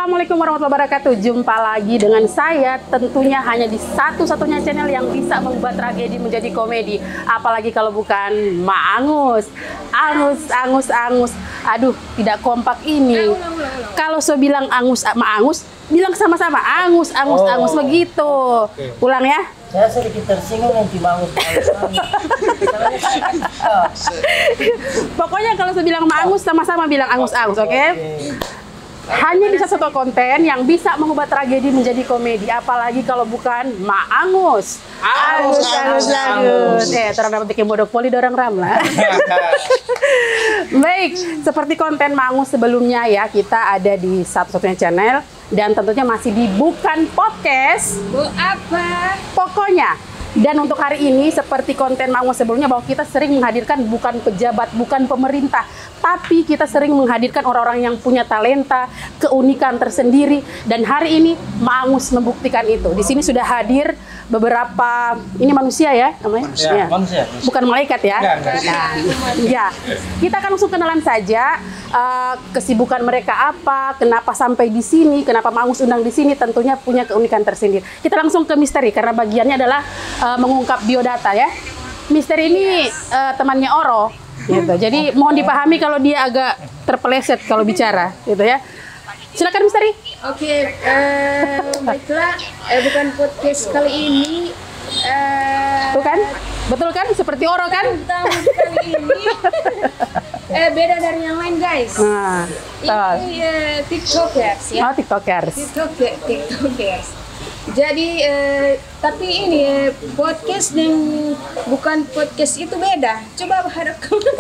Assalamualaikum warahmatullahi wabarakatuh. Jumpa lagi dengan saya, tentunya hanya di satu-satunya channel yang bisa mengubah tragedi menjadi komedi. Apalagi kalau bukan Ma Angus. Angus. Aduh, tidak kompak ini. Kalau saya bilang Ma Angus, bilang sama-sama Angus begitu. Ulang ya. Saya sedikit tersinggung nanti bangun. Pokoknya kalau saya bilang Ma Angus, sama-sama bilang Angus, oke? Hanya bisa satu konten yang bisa mengubah tragedi menjadi komedi, apalagi kalau bukan Ma Angus. Angus. Terang dapat bikin bodok poli dorang ramlah. Baik, seperti konten Ma Angus sebelumnya ya, kita ada di satu-satunya channel dan tentunya masih di Bukan Podcast. Apa? Pokoknya. Dan untuk hari ini, seperti konten Ma Angus sebelumnya, bahwa kita sering menghadirkan bukan pejabat, bukan pemerintah, tapi kita sering menghadirkan orang-orang yang punya talenta, keunikan tersendiri. Dan hari ini Ma Angus membuktikan itu. Di sini sudah hadir beberapa, ini manusia ya namanya? Manusia. Bukan malaikat ya? Ya. Kita akan langsung kenalan saja kesibukan mereka apa, kenapa sampai di sini, kenapa Ma Angus undang di sini, tentunya punya keunikan tersendiri. Kita langsung ke misteri karena bagiannya adalah mengungkap biodata ya. Misteri ini temannya Oro gitu. Jadi mohon dipahami kalau dia agak terpeleset kalau bicara gitu ya. Silakan misteri. Oke, baiklah. Bukan podcast kali ini. Tuh kan? Betul kan? Seperti Oro kan? Kali ini beda dari yang lain guys. Nah, ini TikTokers ya. Oh, TikTokers. TikTokers. Jadi tapi ini podcast dan bukan podcast itu beda. Coba hadap kamu.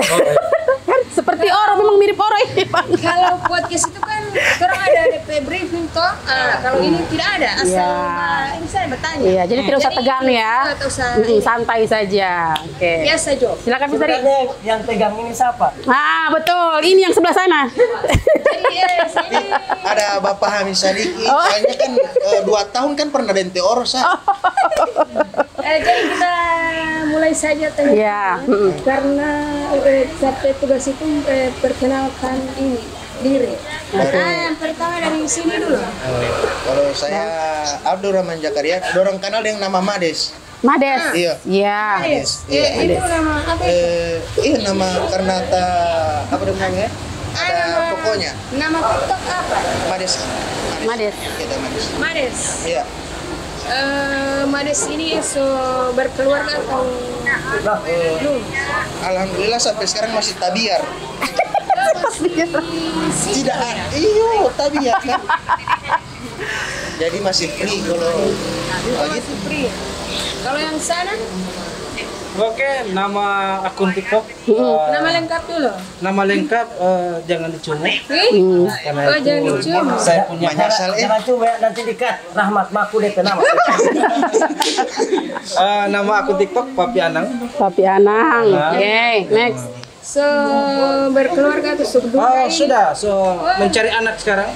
Kan seperti Oro, memang mirip Oro ini, Bang. Kalau podcast itu kan orang ada DP briefing toh. Kalau ini tidak ada. Asal ini saya bertanya. Iya, jadi tidak usah tegang ya. Tidak usah. Santai saja. Oke. Biasa Jo. Silakan misteri. Sebenarnya yang tegang ini siapa? Ah, betul. Ini yang sebelah sana. Jadi sini Ada Bapak Hamid Sadiki, soalnya kan 2 tahun kan pernah dente Orsa. jadi kita mulai saja tanya. Iya. Karena sampai tugas itu perkenalkan ini diri. Yang pertama dari sini dulu. Kalau saya Abdurrahman Jakaria, dorong kenal dengan nama Mades. Mades. Iya. Iya. Itu nama apa itu? Iya nama karena apa namanya? Ada pokoknya. Nama TikTok apa? Mades. Mades. Kita Mades. Mades. Iya. Mades ini berkeluarga atau belum? Alhamdulillah sampai sekarang masih tabiar. Tidak ada. Tabiar kan. Jadi masih free kalau Masih free. Kalau yang sana? Oke, nama akun TikTok. Nama lengkap dulu. Nama lengkap jangan dicuma. Oh, jangan dicium. Saya punya menyesal Jangan coba nanti dikat Rahmat Maku DP nama. nama akun TikTok Papi Anang. Papi Anang. Oke, next. So berkeluarga atau Oh, sudah. Mencari anak sekarang.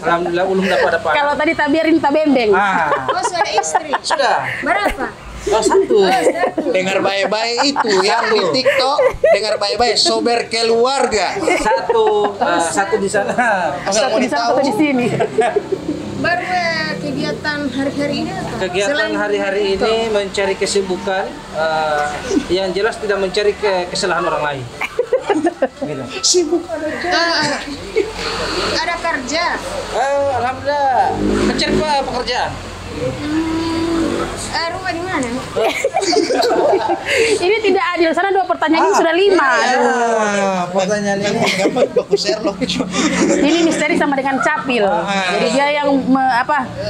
Alhamdulillah belum dapat apa. Kalau tadi tabiarin tabembeng. Oh, sudah istri. Sudah. Berapa? Oh, satu. dengar baik-baik itu yang di TikTok, dengar baik-baik sober keluarga. Satu di sana. Satu di sana, satu di sini. Baru kegiatan hari-hari ini apa? Kegiatan hari-hari ini mencari kesibukan, yang jelas tidak mencari kesalahan orang lain. Sibuk Ada kerja. Alhamdulillah mencari pekerjaan. Rumah di mana? Ini tidak adil. Sana 2 pertanyaan, ini sudah 5. Pertanyaan ini gampang baku Sherlock. Ini misteri sama dengan Capil. Jadi dia yang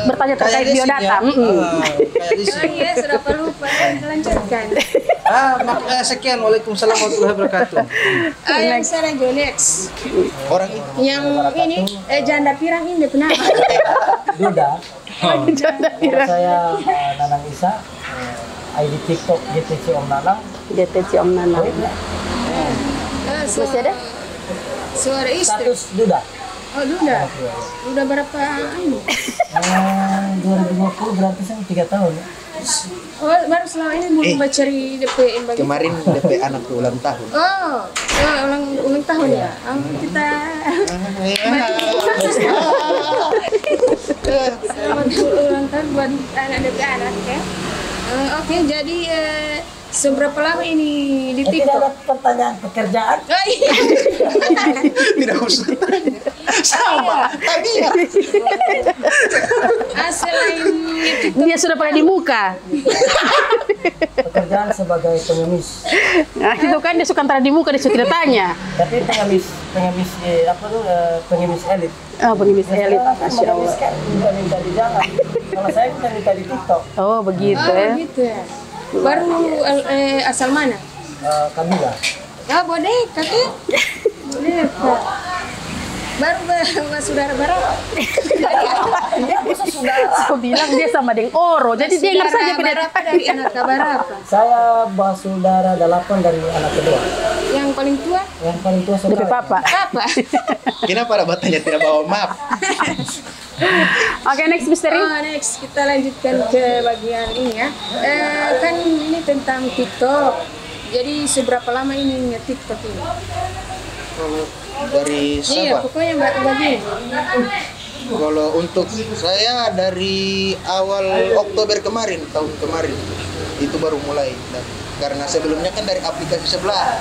bertanya terkait biodata. Iya, sudah lupa. Lanjutkan. Sekian. Waalaikumsalam warahmatullahi wabarakatuh. Yang sana Jo next. Orang itu Yang ini janda pirang ini pernah. Duda. Janda pirang. Saya Nanang Isa. ID TikTok GTC Om Nanang. DTC Om Nanang. Masih ada? Suara istri. Status Duda. Oh, Duda berapa ini? 2020 berarti saya 3 tahun ya. Oh, baru selama ini belum mencari DP bagi. kemarin DP anak tuh ulang tahun. Oh, ulang tahun ya. Kita Selamat ulang tahun buat anak-anak ya. Oke, jadi seberapa lama ini di Tidak TikTok? ada pertanyaan pekerjaan. Oh, iya. Tidak usah tanya. Sama. Tadi ya. Selain TikTok, Dia sudah pada di muka. Pekerjaan sebagai pengemis. Nah, itu kan dia suka antara di muka, dia suka tidak tanya. Tapi pengemis pengemis elit. Oh, pengemis elit. Sekarang kan Masya pengemis Allah. kan minta di jalan. Kalau saya minta di TikTok. Oh, begitu oh ya. gitu ya. Baru asal mana? Kabila. Ya boneka kan? Boneka. Baru saudara berapa? Ya, bisa saudara. Aku bilang dia sama dengan Oro, jadi dia dengar saja berapa dari anak berapa? Saya bersaudara 8 dari anak kedua. Yang paling tua? Yang paling tua DP saudara. Papa. Apa? Kenapa ada batanya tidak bawa map? Oke, next misteri. Oh, next kita lanjutkan ke bagian ini ya. Kan ini tentang TikTok. Jadi seberapa lama ini nge-TikTok ini? Kalau dari Iya, siapa? pokoknya begini. Kalau untuk saya dari awal Oktober kemarin, tahun kemarin itu baru mulai. Dan karena sebelumnya kan dari aplikasi sebelah.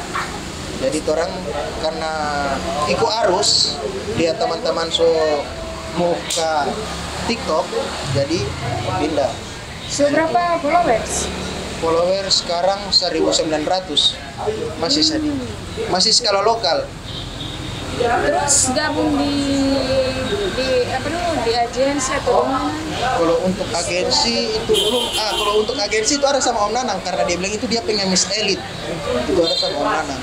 Jadi orang karena ikut arus dia teman-teman mau ke TikTok, jadi pindah. Seberapa followers? Follower sekarang 1.900, masih sedih, masih skala lokal. Terus gabung di apa dulu di agensi atau mana? Kalau untuk agensi itu belum. Kalau untuk agensi itu ada sama Om Nanang karena dia bilang itu dia pengemis elit. Itu ada sama Om Nanang.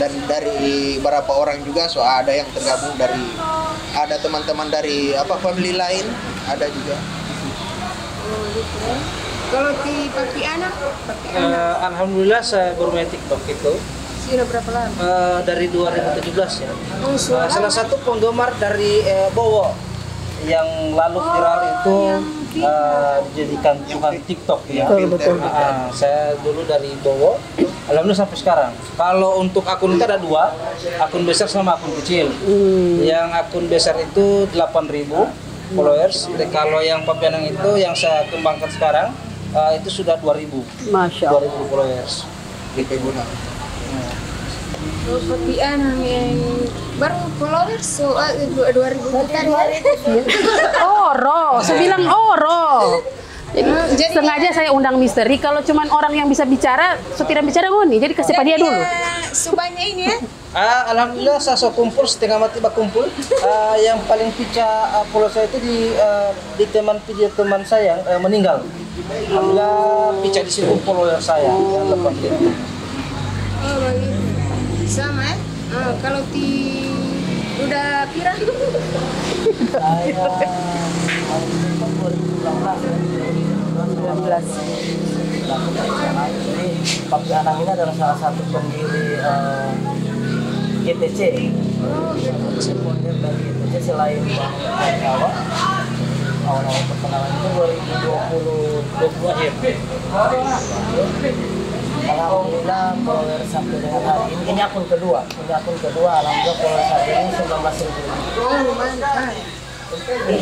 Dan dari beberapa orang juga ada yang tergabung dari ada teman-teman dari family lain ada juga. Oh gitu ya. Kalau di papi anak? Alhamdulillah saya bermain TikTok itu Sudah berapa lama? dari 2017 ya. Oh, Salah satu penggemar dari Bowo yang lalu viral itu dijadikan Tuhan TikTok ya. Betul. Saya dulu dari Bowo, alhamdulillah sampai sekarang. Kalau untuk akun itu ada 2, akun besar sama akun kecil. Yang akun besar itu 8.000 followers. Kalau yang Papi Anang itu yang saya kembangkan sekarang itu sudah 2.000. Masya Allah. 2.000 followers. Di pengguna. papi anak yang baru followers 2.000 kita Oro, saya bilang Oro. Jadi sengaja saya undang misteri. Kalau cuman orang yang bisa bicara, so tidak bicara ngoni. Jadi kasih pada dia dulu. Sebanyak ini ya? Alhamdulillah saya so kumpul setengah mati bak kumpul. Yang paling pica follow saya itu di video teman saya yang meninggal. Alhamdulillah pica di situ follower saya yang 8 gitu. Oh begitu. Sama ya? Kalau udah pirang? Saya tahun 2019. Jadi Papi Anang ini adalah salah satu pendiri GTC. Founder dari GTC selain dari awal perkenalan itu 2020 akhir. Alhamdulillah follower sampai dengan hari ini akun kedua. Alhamdulillah follower sampai ini 19.000. Oh mantap.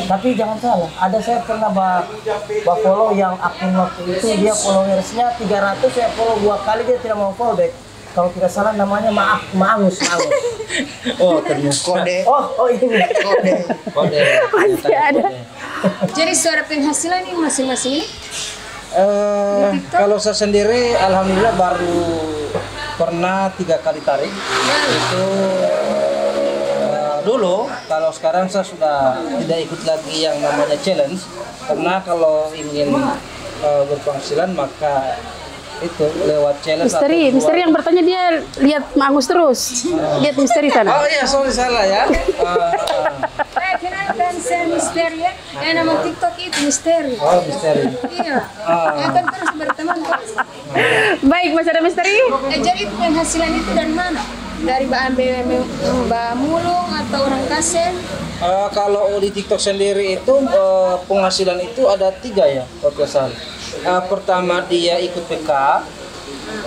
Tapi jangan salah, saya pernah follow yang akun waktu itu dia followersnya 300, saya follow 2 kali dia tidak mau follow back. Kalau tidak salah namanya Maangus. Oh ternyata. Kode. Oh ini. Kode. Masih ada. Jadi suara penghasilan ini masing-masing ini? Kalau saya sendiri alhamdulillah baru pernah 3 kali tarik. Itu dulu, kalau sekarang saya sudah tidak ikut lagi yang namanya challenge karena kalau ingin berpenghasilan maka itu lewat challenge. Misteri yang bertanya dia lihat Mangus terus. Lihat misteri sana. Oh iya, sorry salah ya. Kenalkan saya Misteri ya. Yang nama TikTok itu Misteri. Oh misteri. Iya. Ya kan terus berteman terus. Baik, masih ada misteri? Jadi penghasilan itu dari mana? Dari Mbak Mulung atau orang Kasen? Kalau di TikTok sendiri itu penghasilan itu ada 3 ya, Pak Kesal. Pertama dia ikut PK,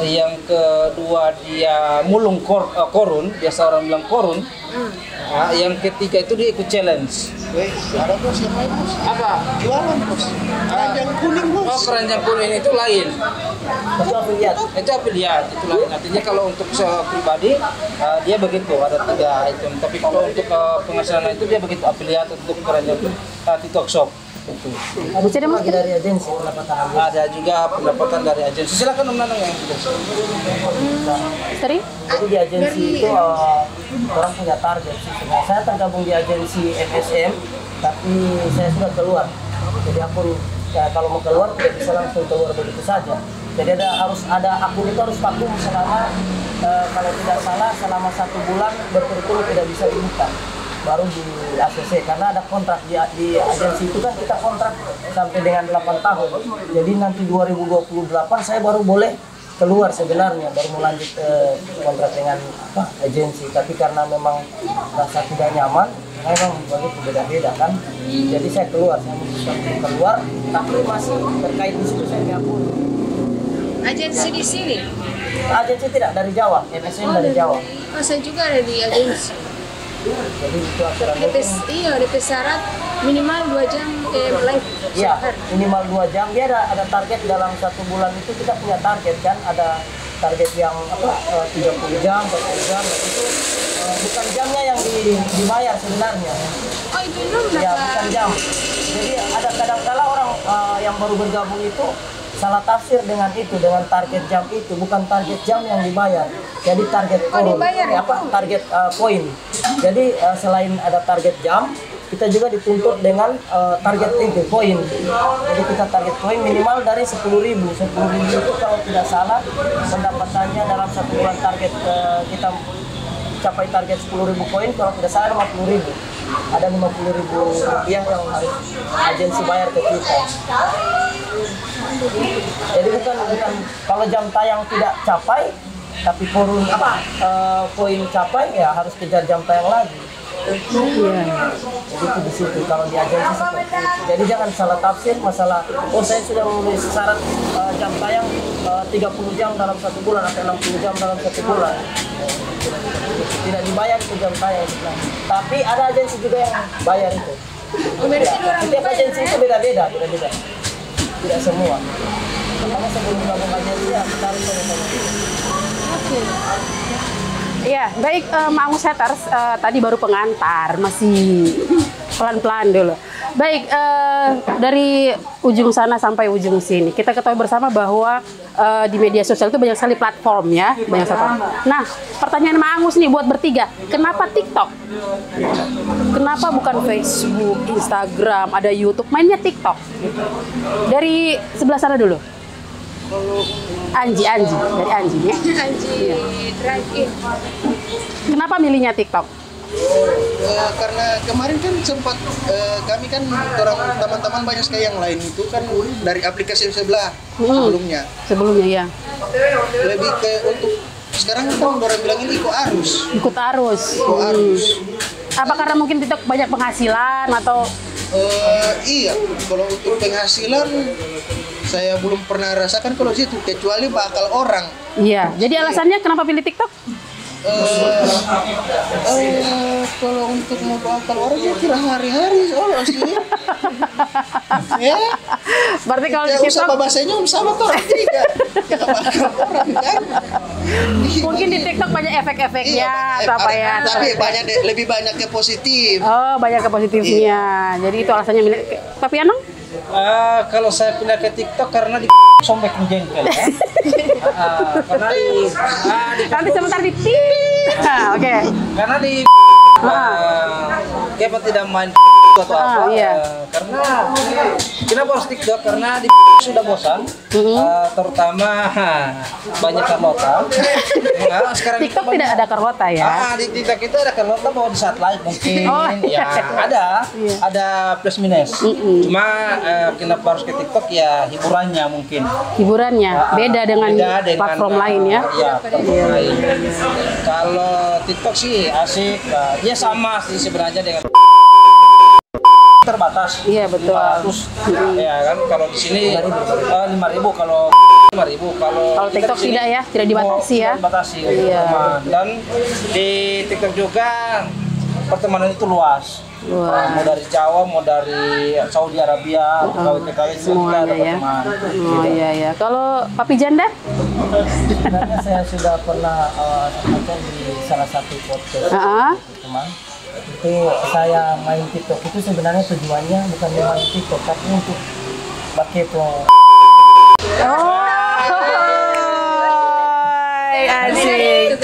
yang kedua dia mulung korun, biasa orang bilang korun. Nah, yang ketiga itu dia ikut challenge. Ada bos yang lain bos. Apa? Jualan bos. Keranjang kuning bos. Oh, keranjang kuning itu lain. Itu afiliat. Itu afiliat, itu lain. Artinya kalau untuk pribadi dia begitu ada 3 item. Tapi kalau untuk penghasilan itu dia begitu afiliat untuk keranjang TikTok Shop. Itu. Ada lagi dari agensi pendapatan agensi. Ada juga pendapatan dari agensi. Silakan Om Nanang yang Seri? Jadi di agensi itu orang punya target sih. Sebenarnya saya tergabung di agensi MSM, tapi saya sudah keluar. Jadi akun kalau mau keluar tidak bisa langsung keluar begitu saja. Jadi harus ada akun itu harus vakum selama kalau tidak salah selama 1 bulan berturut-turut tidak bisa dibuka. Baru di ACC karena ada kontrak di agensi itu kan kita kontrak sampai dengan 8 tahun. Jadi nanti 2028 saya baru boleh keluar sebenarnya, baru mau lanjut kontrak dengan agensi. Tapi karena memang rasa tidak nyaman, memang begitu beda-beda kan. Jadi saya keluar, saya memutuskan untuk keluar, tapi masih terkait di situ saya nyambung. Agensi di sini? Agensi tidak dari Jawa, MSM dari Jawa. Oh, saya juga ada di agensi. Jadi itu aturan DP syarat minimal 2 jam live. Iya, minimal 2 jam. Dia ada target dalam 1 bulan itu kita punya target kan, ada target yang 30 jam, 40 jam, itu bukan jamnya yang dibayar sebenarnya. Oh, itu belum Ya, bukan jam. Jadi ada kadang-kala orang yang baru bergabung itu salah tafsir dengan itu, dengan target jam itu, bukan target jam yang dibayar. Jadi target target poin. Jadi selain ada target jam, kita juga dituntut dengan target itu poin. Jadi kita target poin minimal dari 10.000. 10.000 itu kalau tidak salah pendapatannya dalam 1 bulan target kita capai target 10.000 poin, kalau tidak salah 50.000. Ada 50.000 rupiah yang harus agensi bayar ke kita. Jadi bukan kalau jam tayang tidak capai, tapi poin capai ya harus kejar jam tayang lagi. Jadi itu di situ kalau di agensi seperti itu. Jadi jangan salah tafsir masalah. Oh, saya sudah memenuhi syarat jam tayang 30 jam dalam 1 bulan atau 60 jam dalam 1 bulan. Tidak dibayar itu jam tayang sebenarnya. Tapi ada agensi juga yang bayar itu. Setiap agensi itu beda-beda. Tidak semua. Makanya sebelum gabung agensi ya kita harus sama-sama. Iya, baik Mak Angus Haters, tadi baru pengantar, masih pelan-pelan dulu. Baik, dari ujung sana sampai ujung sini, kita ketahui bersama bahwa di media sosial itu banyak sekali platform ya, banyak sekali. Nah, pertanyaan Mak Angus nih buat bertiga, kenapa TikTok? Kenapa bukan Facebook, Instagram, ada YouTube, mainnya TikTok? Dari sebelah sana dulu. Anji dari Anji ya. Anji drive-in. Kenapa milihnya TikTok? Karena kemarin kan sempat kami kan orang teman-teman banyak sekali yang lain itu kan dari aplikasi sebelah sebelumnya ya. Lebih ke untuk sekarang kan orang bilang ini ikut arus. Apa karena mungkin TikTok banyak penghasilan atau iya, kalau untuk penghasilan saya belum pernah rasakan kalau situ kecuali bakal orang. Iya, jadi alasannya kenapa pilih TikTok? Kalau untuk mau bakal orang ya kira hari-hari soalnya sih. Ya. Berarti kalau di TikTok usah bahasanya sama tuh orang juga. Ya bakal orang kan. Mungkin di TikTok banyak efek-efeknya atau apa ya? Tapi lebih banyak ke positif. Oh, banyak ke positifnya. Jadi itu alasannya milih. Tapi Anong? Kalau saya pindah ke TikTok karena di sombek jengkel ya. Karena nanti sebentar di oke. Karena di kenapa tidak main atau apa? Iya. Karena kenapa harus TikTok? Karena di sudah bosan, terutama banyak karlota. Nah, sekarang TikTok tidak ada karlota ya? Di TikTok itu ada karlota bahwa di saat live mungkin, ya ada plus minus. Cuma kenapa harus ke TikTok ya hiburannya mungkin. Hiburannya beda dengan platform lain ya? Iya, platform lain. Kalau TikTok sih asik, dia sama sih sebenarnya dengan terbatas. Iya betul. 500 ya kan, kalau di sini 5.000, kalau 5.000, kalau TikTok tidak ya, tidak dibatasi ya. Dibatasi. Iya. Dan di TikTok juga pertemanan itu luas. Luas. Mau dari Jawa, mau dari Saudi Arabia, KW-KW kita Semuanya ada ya. teman. Oh iya ya. Kalau Papi Janda? Sebenarnya saya sudah pernah sampaikan di salah satu podcast Ah, teman. Itu saya main TikTok itu sebenarnya tujuannya bukan main TikTok tapi untuk pakai oh, asik.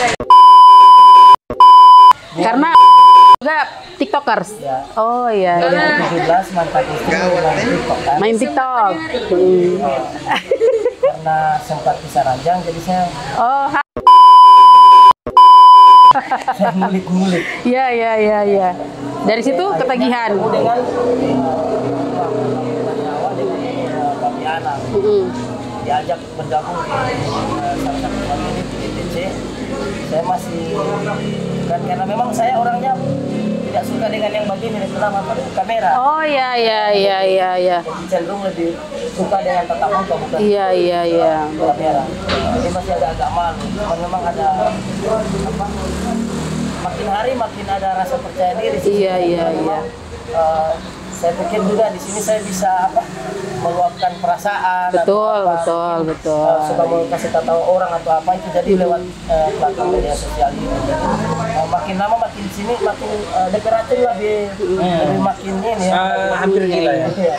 Karena juga TikTokers. Ya. Oh iya. Iya. 2017 mantan istri main TikTok kan. Main TikTok. Karena sempat bisa ranjang jadi saya Oh, ngulik-ngulik. iya iya iya iya. Dari situ ketagihan. Dengan awal dengan Papi Anang diajak bergabung di salah satu family di DTC. Saya masih karena memang saya orangnya tidak suka dengan yang begini pertama kamera. Oh iya iya iya iya iya. Jadi cenderung lebih suka dengan tatap muka bukan Iya iya iya. kamera. Ini masih agak malu. Memang ada apa? Makin hari makin ada rasa percaya diri. Iya iya iya. Saya pikir juga di sini saya bisa apa meluapkan perasaan. Betul atau apa, betul mungkin, betul. suka mau kasih tahu orang atau apa itu jadi lewat platform media sosial ini. Makin lama makin sini makin DP racun lebih makin ini ya. Hampir gila ya. Iya.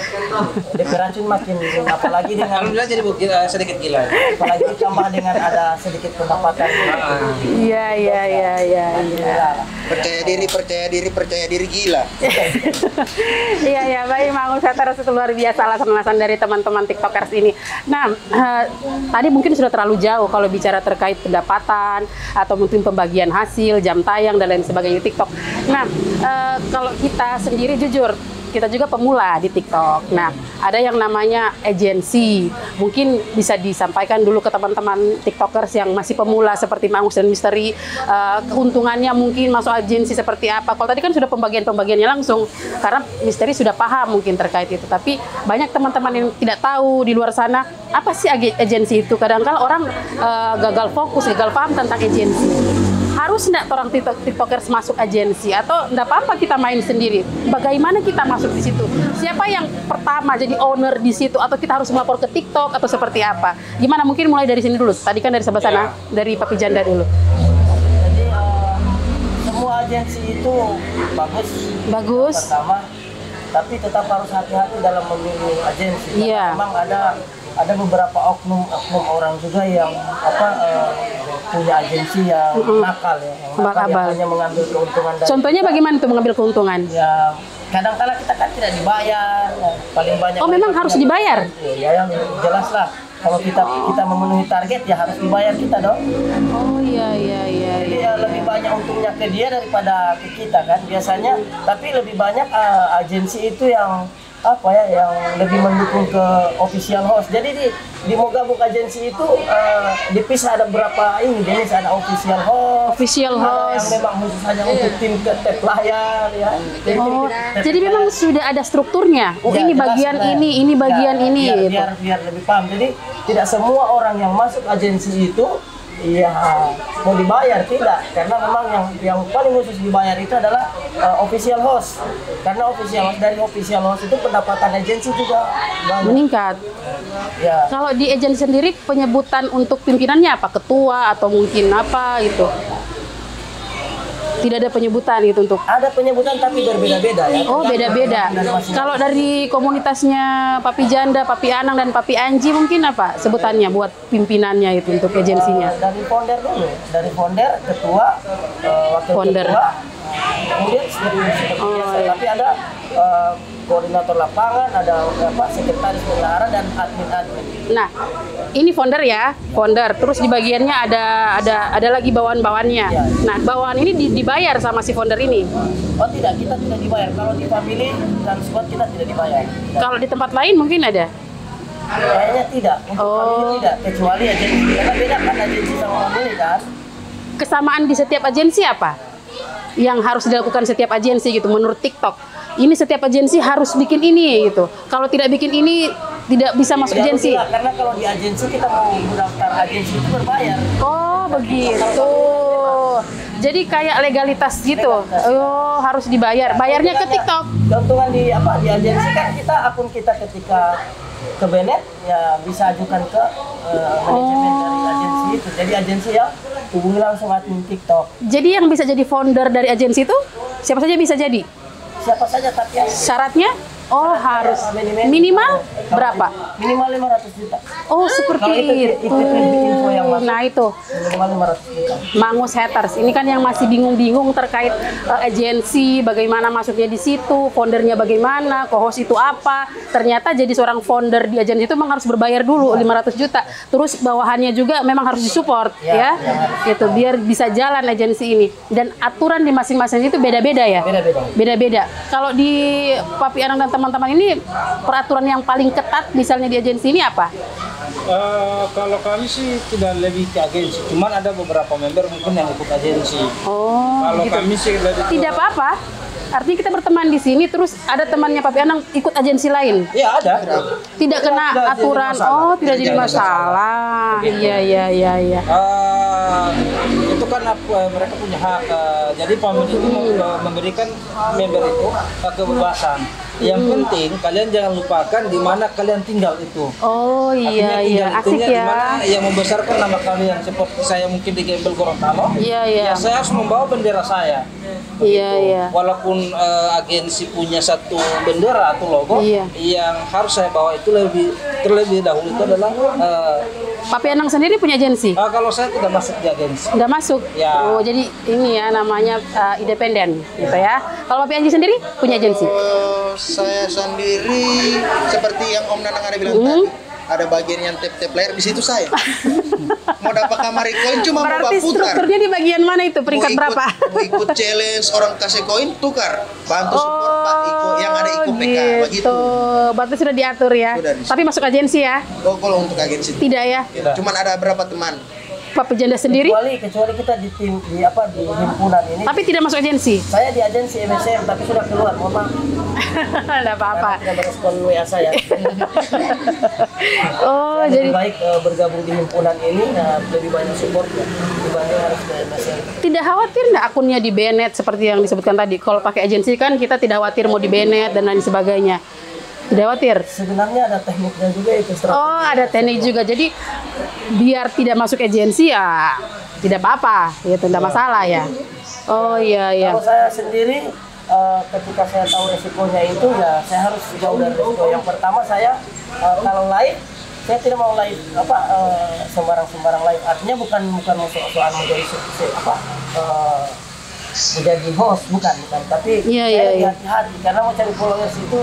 DP racun makin apalagi dengan Alhamdulillah jadi sedikit gila. apalagi tambah dengan ada sedikit pendapatan. Iya iya iya iya. Iya. Percaya diri gila. Iya ya, baik Mang Ustadz itu luar biasa alasan-alasan dari teman-teman TikTokers ini. Nah, tadi mungkin sudah terlalu jauh kalau bicara terkait pendapatan atau mungkin pembagian hasil, jam tayang dan lain sebagainya di TikTok. Nah, kalau kita sendiri jujur, kita juga pemula di TikTok. Nah, ada yang namanya agensi. Mungkin bisa disampaikan dulu ke teman-teman TikTokers yang masih pemula seperti Mang dan Misteri, keuntungannya mungkin masuk agensi seperti apa. Kalau tadi kan sudah pembagiannya langsung, karena Misteri sudah paham mungkin terkait itu. Tapi banyak teman-teman yang tidak tahu di luar sana, apa sih agensi itu. Kadang-kadang orang gagal fokus, gagal paham tentang agensi. Harus enggak orang TikTokers masuk agensi atau enggak apa-apa kita main sendiri? Bagaimana kita masuk di situ? Siapa yang pertama jadi owner di situ atau kita harus melapor ke TikTok atau seperti apa? Gimana? Mungkin mulai dari sini dulu. Tadi kan dari sebelah sana, dari Papi Janda dulu. Jadi semua agensi itu bagus. Bagus. Pertama, tapi tetap harus hati-hati dalam memilih agensi. Iya. Karena memang ada beberapa oknum orang juga yang punya agensi yang nakal ya, yang nakal yang hanya mengambil keuntungan dari Contohnya bagaimana tuh mengambil keuntungan? ya kadang-kala kita kan tidak dibayar ya, paling banyak. Oh, memang harus dibayar? Ya yang jelas lah kalau kita memenuhi target ya harus dibayar kita dong. Oh iya iya iya. Jadi lebih banyak untungnya ke dia daripada ke kita kan biasanya. Tapi lebih banyak agensi itu yang apa ya yang lebih mendukung ke official host. Jadi di Mogabuk agensi itu dipisah ada berapa ini jenis, ada official host, Official ada yang host. memang khusus hanya untuk tim ke tap layar ya. Oh, jadi memang sudah ada strukturnya. Oh, Ya, ini jelas, bagian nah. ini bagian Ya, ini gitu. biar lebih paham. Jadi tidak semua orang yang masuk agensi itu ya mau dibayar, tidak, karena memang yang paling khusus dibayar itu adalah official host, karena dari official host itu pendapatan agensi juga banyak. Meningkat. Ya, Kalau di agensi sendiri penyebutan untuk pimpinannya apa? Ketua atau mungkin apa gitu? Tidak ada penyebutan gitu untuk. ada penyebutan tapi berbeda-beda ya. Oh, beda-beda. Kalau dari komunitasnya Papi Janda, Papi Anang dan Papi Anji mungkin apa sebutannya buat pimpinannya itu untuk agensinya? Dari founder dulu, dari founder, ketua, wakil Founder. ketua, kemudian seperti biasa. iya. Tapi ada koordinator lapangan, ada sekretaris bendahara dan admin. Nah, ini founder ya, founder. Terus di bagiannya ada lagi bawahan-bawahannya. Ya. Nah, bawahan ini dibayar sama si founder ini. Oh tidak, kita tidak dibayar. Kalau di family dan squad kita tidak dibayar. Tidak. Kalau di tempat lain mungkin ada. Kayaknya tidak. Untuk family tidak, kecuali agensi. Karena beda kan agensi sama family kan. Kesamaan di setiap agensi apa? Yang harus dilakukan setiap agensi gitu menurut TikTok. Ini setiap agensi harus bikin ini gitu. Kalau tidak bikin ini tidak bisa masuk agensi. Tidak, karena kalau di agensi kita mau mendaftar agensi itu berbayar. Oh, begitu. Jadi kayak legalitas gitu. Oh, harus dibayar. Bayarnya ke TikTok. Keuntungan di agensi kan kita akun kita ketika ke Bennett ya bisa ajukan ke manajemen dari agensi itu. Jadi agensi ya hubungi langsung admin TikTok. Jadi yang bisa jadi founder dari agensi itu siapa saja bisa jadi? Siapa saja tapi yang Syaratnya? Oh, harus minimal berapa? Minimal 500 juta. Oh, Kalau seperti itu. info yang masuk. Nah, itu. Minimal 500 juta. Mangus haters. Ini kan yang masih bingung-bingung terkait agensi, bagaimana masuknya di situ, foundernya bagaimana, co-host itu apa. Ternyata jadi seorang founder di agensi itu memang harus berbayar dulu 500 juta. Terus bawahannya juga memang harus disupport ya. Gitu biar bisa jalan agensi ini. Dan aturan di masing-masing itu beda-beda ya. Beda-beda. Beda-beda. Kalau di Papi Anang dan teman-teman ini peraturan yang paling ketat misalnya di agensi ini apa? Kalau kami sih tidak lebih ke agensi, cuman ada beberapa member mungkin yang ikut agensi. Oh, Kalau gitu. kami sih lebih ke- Tidak apa-apa. Artinya kita berteman di sini terus ada temannya Papi Anang ikut agensi lain. Iya ada. Tidak kena Tidak jadi aturan. masalah. Oh, tidak jadi jadi masalah. Iya, iya, iya, iya. Itu kan mereka punya hak. Jadi pemilik itu memberikan member itu kebebasan. Yang penting kalian jangan lupakan di mana kalian tinggal itu. Oh iya, iya, asik Di ya. mana yang membesarkan nama kalian seperti saya mungkin di Gembel Gorontalo. Iya, iya. Ya saya harus membawa bendera saya. Iya, iya. Walaupun agensi punya satu bendera atau logo, Iya. yang harus saya bawa itu terlebih dahulu itu adalah Papi Anang sendiri punya agensi? kalau saya tidak masuk di agensi. Nggak masuk? Ya. Oh, jadi ini ya namanya independen gitu ya. Kalau Papi Anji sendiri punya agensi? Saya sendiri seperti yang Om Nanang ada bilang tadi, ada bagian yang tap-tap layar di situ saya. Mau dapat kamar koin cuma mau Berarti putar. strukturnya di bagian mana itu? Peringkat berapa? Mau ikut challenge orang kasih koin tukar, bantu support Pak Iko yang ada Iko PK begitu. Berarti sudah diatur ya. Sudah Tapi masuk agensi ya? Oh, kalau untuk agensi Tidak ya? cuman ada berapa teman? Papi Janda sendiri? Kecuali kita di tim di himpunan ini. Tapi tidak masuk agensi? Saya di agensi MSM tapi sudah keluar, mohon maaf. Tidak apa-apa. Tidak merespon WA saya. Oh, Lebih jadi baik bergabung di himpunan ini lebih banyak supportnya dibanding harus ke MSM. tidak khawatir nggak akunnya di Bennett seperti yang disebutkan tadi? Kalau pakai agensi kan kita tidak khawatir mau di Bennett dan lain sebagainya. Tidak khawatir? Sebenarnya ada tekniknya juga itu strategi. Oh, ada teknik juga. Jadi biar tidak masuk agensi ya tidak apa-apa, gitu, tidak masalah ya. Oh iya iya. Kalau saya sendiri ketika saya tahu resikonya itu ya saya harus jauh dari resiko. Yang pertama saya kalau live saya tidak mau live sembarang live. Artinya bukan soal menjadi menjadi host bukan. Tapi Iya, saya iya, iya. hati-hati karena mau cari followers itu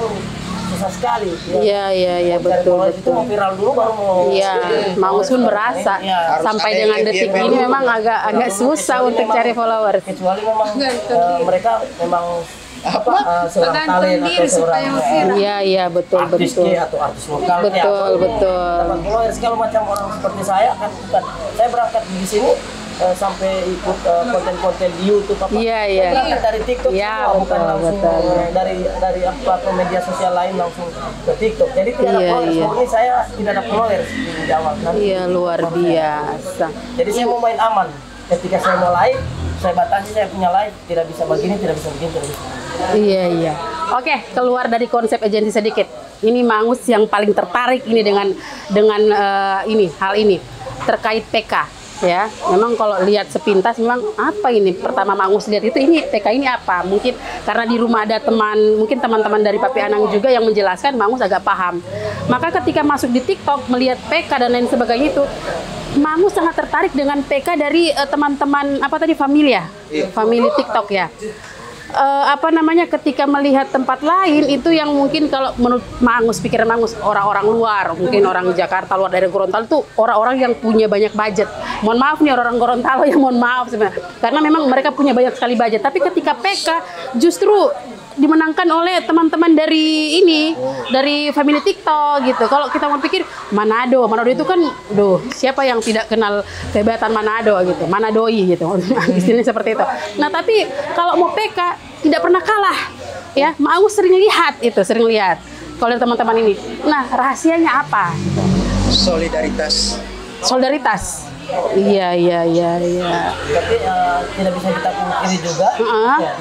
susah sekali. Iya iya iya, Mau cari betul followers itu betul. mau viral dulu baru mau. Iya, Mangus pun berasa Iya. sampai ada dengan FYP detik dulu. ini memang agak susah Kecuali untuk memang- cari followers. Kecuali memang mereka memang seorang Tergantung talent atau diri seorang supaya viral. Iya iya, betul artis betul. atau artis lokal Betul, betul. dapat followers kalau macam orang seperti saya kan bukan saya berangkat di sini sampai ikut konten-konten di YouTube apa Iya, Saya iya. berangkat dari TikTok Iya, semua bukan betul, langsung betul. dari platform media sosial lain langsung ke TikTok jadi tidak ada Iya, followers iya. ini saya tidak ada followers di awal kan Iya, luar biasa. jadi saya mau main aman ketika saya mau live saya batasi saya punya live tidak bisa begini tidak bisa begini tidak bisa Iya iya. Oke, keluar dari konsep agensi sedikit. Ini Mangus yang paling tertarik ini dengan hal ini terkait PK ya. Memang kalau lihat sepintas memang apa ini? Pertama Mangus lihat itu ini PK ini apa? Mungkin karena di rumah ada mungkin teman-teman dari Papi Anang juga yang menjelaskan Mangus agak paham. Maka ketika masuk di TikTok melihat PK dan lain sebagainya itu Mangus sangat tertarik dengan PK dari teman-teman famili ya? Famili TikTok ya. Ketika melihat tempat lain itu yang mungkin kalau menurut Mangus, pikiran Mangus, orang-orang luar, mungkin orang Jakarta luar dari Gorontalo itu orang-orang yang punya banyak budget. Mohon maaf nih orang-orang Gorontalo yang mohon maaf sebenarnya. Karena memang mereka punya banyak sekali budget. Tapi ketika PK justru dimenangkan oleh teman-teman dari family TikTok gitu. Kalau kita mau pikir Manado itu kan, siapa yang tidak kenal kehebatan Manado gitu, Manadoi gitu, istilahnya seperti itu. Nah tapi kalau mau PK tidak pernah kalah, ya. Mangus sering lihat kalau dari teman-teman ini. Nah rahasianya apa? Solidaritas. Solidaritas. Iya. Tapi tidak bisa kita pungkiri juga ya,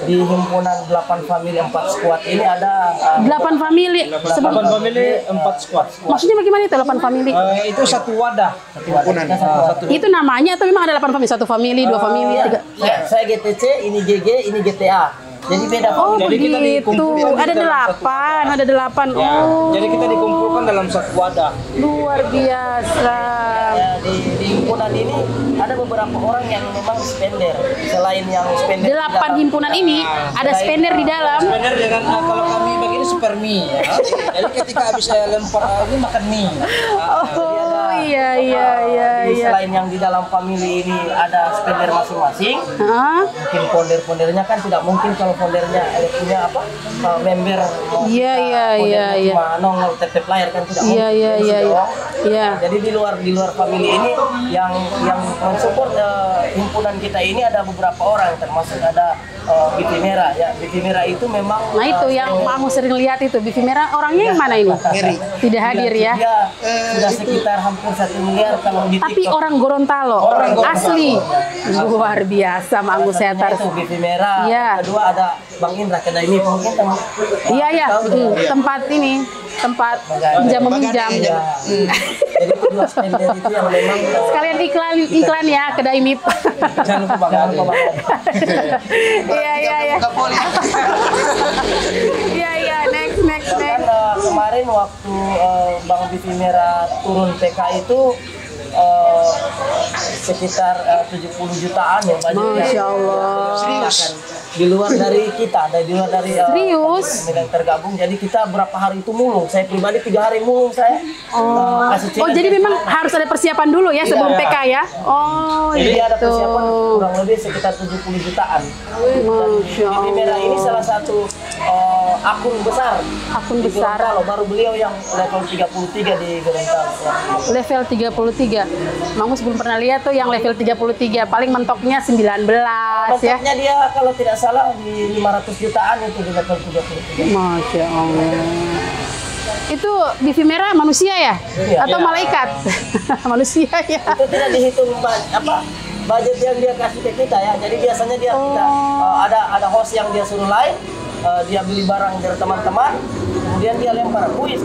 di himpunan 8 famili 4 squad ini ada 8 famili. 8 famili 4 squad. Maksudnya bagaimana itu 8 famili? Itu satu wadah. himpunan. Itu namanya atau memang ada 8 famili? 1 famili, 2 famili, 3? saya GTC, ini GG, ini GTA. Jadi beda Oh famili. Jadi kita begitu. dikumpulkan di Ada dalam 8, ada 8. Ya, Oh, jadi kita dikumpulkan dalam satu wadah. luar biasa. Ya, di himpunan ini ada beberapa orang yang memang spender. Selain yang spender 8 himpunan ini ada spender di dalam. Sebenarnya dengan kalau kami begini super mie ya. Jadi ketika habis saya lempar ini makan mie. Oh iya. Jadi selain yang di dalam family ini ada spender masing-masing, Hah? mungkin folder-foldernya kan tidak mungkin kalau foldernya punya apa member mau Iya, kita iya, foldernya iya. cuma nongol tap layar kan tidak Iya, mungkin. iya, Isi iya, iya. doang. Iya. Jadi di luar family ini yang mensupport himpunan kita ini ada beberapa orang, termasuk ada BV Merah ya. BV Merah itu memang Nah itu yang kamu sering lihat itu BV Merah, orangnya yang mana ini? Tidak hadir ya. dia sudah sekitar hampir 1 miliar kalau di Tapi TikTok. orang Gorontalo, Orang Gorontalo. asli, luar biasa Mang Salah Setar. satunya itu BV Merah. Iya. Kedua ada Bang Indra kedai ini mungkin Iya, tempat ini, tempat pinjam meminjam. Ya. Jadi kedua spender itu yang memang Sekalian iklan ya kedai MIP. Jangan lupa jangan lupa Bang. Iya. Kapolri. Iya, next. Bahkan kemarin waktu Bang BV Merah turun PK itu sekitar 70 jutaan ya budgetnya. Masya Allah. Serius. Di luar dari kita, di luar dari Serius? yang tergabung. Jadi kita berapa hari itu mulung. Saya pribadi 3 hari mulung saya. Kasih Oh, challenge. jadi memang harus ada persiapan dulu ya sebelum PK ya? Oh, Jadi ada gitu. persiapan kurang lebih sekitar 70 jutaan. Masya BV Merah ini salah satu akun besar. Akun di besar. Gorontalo. Baru beliau yang level 33 di Gorontalo. Level 33. Mangus belum pernah lihat tuh yang level 33. Paling mentoknya 19 ya. Mentoknya dia kalau tidak salah di 500 jutaan itu di level 33. Masya Allah. Itu BV Merah manusia ya? Iya. Atau malaikat? Manusia ya. Itu tidak dihitung budget yang dia kasih ke kita ya. Jadi biasanya dia kita ada host yang dia suruh live, dia beli barang dari teman-teman, kemudian dia lempar kuis.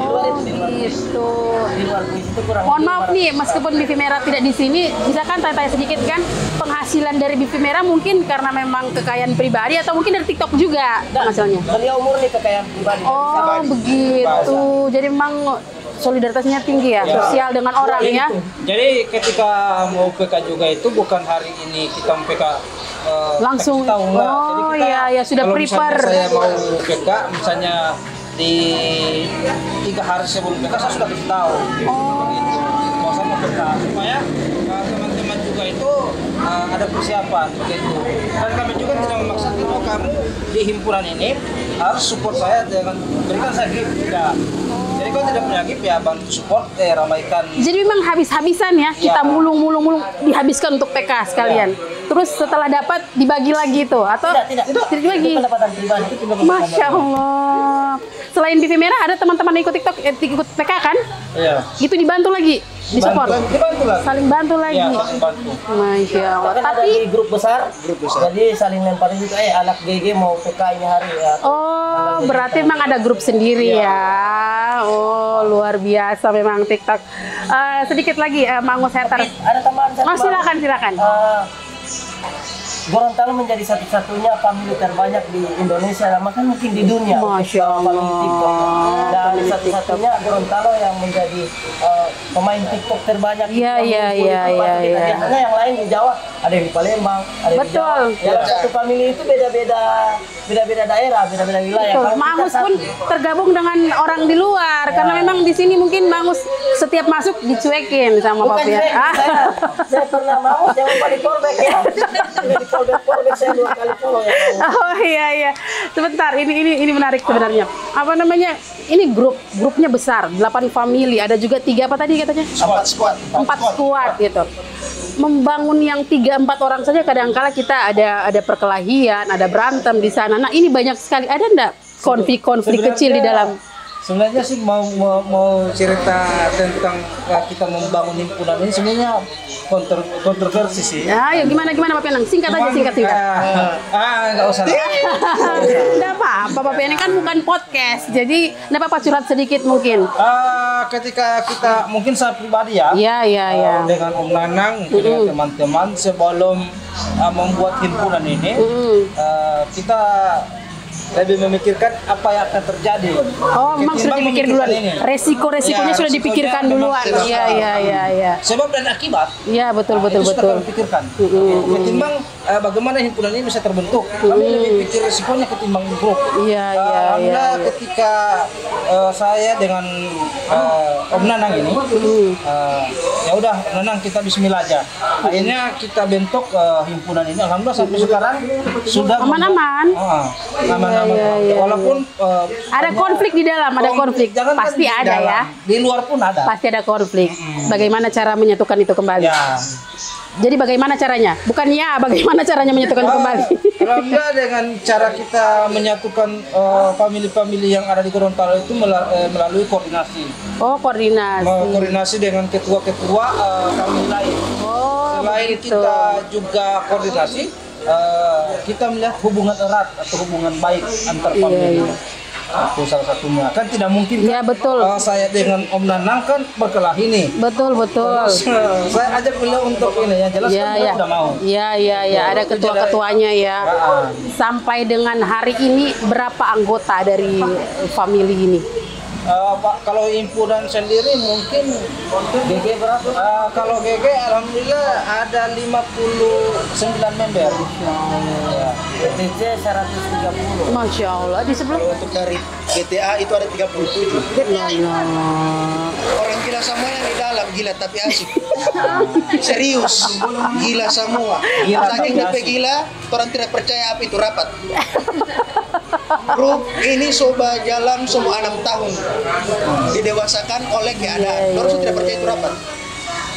Di luar itu, di luar kuis. Gitu. Di luar kuis itu kurang Mohon lebih maaf 500. nih, meskipun BV Merah tidak di sini, bisa kan tanya-tanya sedikit kan penghasilan dari BV Merah mungkin karena memang kekayaan pribadi atau mungkin dari TikTok juga penghasilannya? Beliau murni kekayaan pribadi. Oh begitu, jadi memang solidaritasnya tinggi ya, sosial dengan orang ya. Jadi ketika mau PK juga itu bukan hari ini kita mau PK Langsung. tahu enggak. Jadi Oh, kita, iya, sudah kalau prepare. misalnya saya mau PK misalnya di 3 hari sebelum PK saya sudah kasih tahu. Begitu. Mau saya mau PK supaya teman-teman juga itu ada persiapan begitu. Dan kami juga tidak memaksakan oh kamu di himpunan ini harus support saya dengan berikan saya gift tidak. Jadi kalau tidak punya gift ya bantu support ramaikan. Jadi memang habis-habisan ya, kita mulung dihabiskan untuk PK sekalian. Terus setelah dapat dibagi lagi tuh atau Tidak. dibagi? Itu pendapatan pribadi. Masya Allah. Selain BV Merah ada teman-teman yang ikut TikTok, ikut PK kan? Iya. Itu dibantu lagi, disupport. Dibantu lah. Saling bantu lagi. Iya, saling bantu. Masya Allah. Kan ada Tapi di grup besar. Jadi saling lempar juga anak GG mau PK ini hari ya. oh, berarti memang ada grup sendiri ya. Oh, luar biasa memang TikTok. Sedikit lagi, Mangus Setar. Ada tambahan satu. Oh, silakan. Gorontalo menjadi satu-satunya family terbanyak di Indonesia, bahkan mungkin di dunia. Masya Family Allah. TikTok. Dan satu-satunya Gorontalo yang menjadi pemain TikTok terbanyak. Iya, Yang iya, mengumpulkan iya, pasti kita. iya. Biasanya yang lain di Jawa, ada yang di Palembang, ada yang di Jawa. Betul. Dalam satu family itu beda-beda daerah, beda-beda wilayah. Betul. Kalau kita Mangus satu. pun tergabung dengan orang di luar karena memang di sini mungkin Mangus setiap masuk dicuekin sama Bukan Papi ya. jelek, saya pernah mau, jangan lupa di callback ya. Di callback saya 2 kali follow ya. Oh iya. Sebentar, ini menarik sebenarnya. Apa namanya? Ini grupnya besar, 8 family, ada juga 3 apa tadi katanya? 4 squad. 4 squad gitu. Membangun yang 3-4 orang saja kadang-kala kita ada perkelahian, ada berantem di sana. Nah, ini banyak sekali. Ada enggak konflik-konflik kecil di dalam? Sebenarnya sih mau cerita tentang kita membangun himpunan ini sebenarnya kontroversi sih. Ya, yuk gimana Pak Pianang? Singkat aja, singkat. Nggak usah. Tidak apa-apa, Pak Pianang kan bukan podcast, jadi tidak apa-apa curhat sedikit mungkin. Ketika kita mungkin saya pribadi ya. Iya. Dengan Om Nanang, dengan teman-teman sebelum membuat himpunan ini, kita lebih memikirkan apa yang akan terjadi. Oh, memang sudah dipikir duluan. Resiko-resikonya sudah dipikirkan duluan. Iya. Sebab dan akibat. Iya, betul. Sudah kami pikirkan. Ketimbang bagaimana himpunan ini bisa terbentuk, kami lebih pikir resikonya ketimbang grup. Iya. Alhamdulillah ketika saya dengan Om Nanang ini, ya udah Om Nanang kita Bismillah aja. Akhirnya kita bentuk himpunan ini. Alhamdulillah sampai sekarang sudah aman-aman. Walaupun ada konflik di dalam, pasti ada ya. Di luar pun ada. Pasti ada konflik. Bagaimana cara menyatukan itu kembali? Ya. Jadi bagaimana caranya? Bukan ya, bagaimana caranya menyatukan kembali? Alhamdulillah dengan cara kita menyatukan famili-famili yang ada di Gorontalo itu melalui koordinasi. Oh, koordinasi. Koordinasi dengan ketua-ketua famili lain. Oh, selain begitu. kita juga koordinasi, kita melihat hubungan erat atau hubungan baik antar famili. Itu salah satunya. Kan tidak mungkin Iya, betul. saya dengan Om Nanang kan berkelahi nih. Betul. Saya ajak beliau untuk ini ya, jelas kan beliau udah mau. Iya, ada ketua-ketuanya ya. Sampai dengan hari ini berapa anggota dari family ini? Pak, kalau himpunan sendiri mungkin GG berapa? Kalau GG alhamdulillah ada 59 member. Ya. PTC 130. Masya Allah, di sebelum Untuk dari GTA itu ada 37. Orang gila semua yang di dalam, gila tapi asik. Serius, gila semua. Saking DP gila, orang tidak percaya apa itu rapat. Grup ini coba jalan semua 6 tahun. Didewasakan oleh keadaan. Orang tidak percaya itu rapat.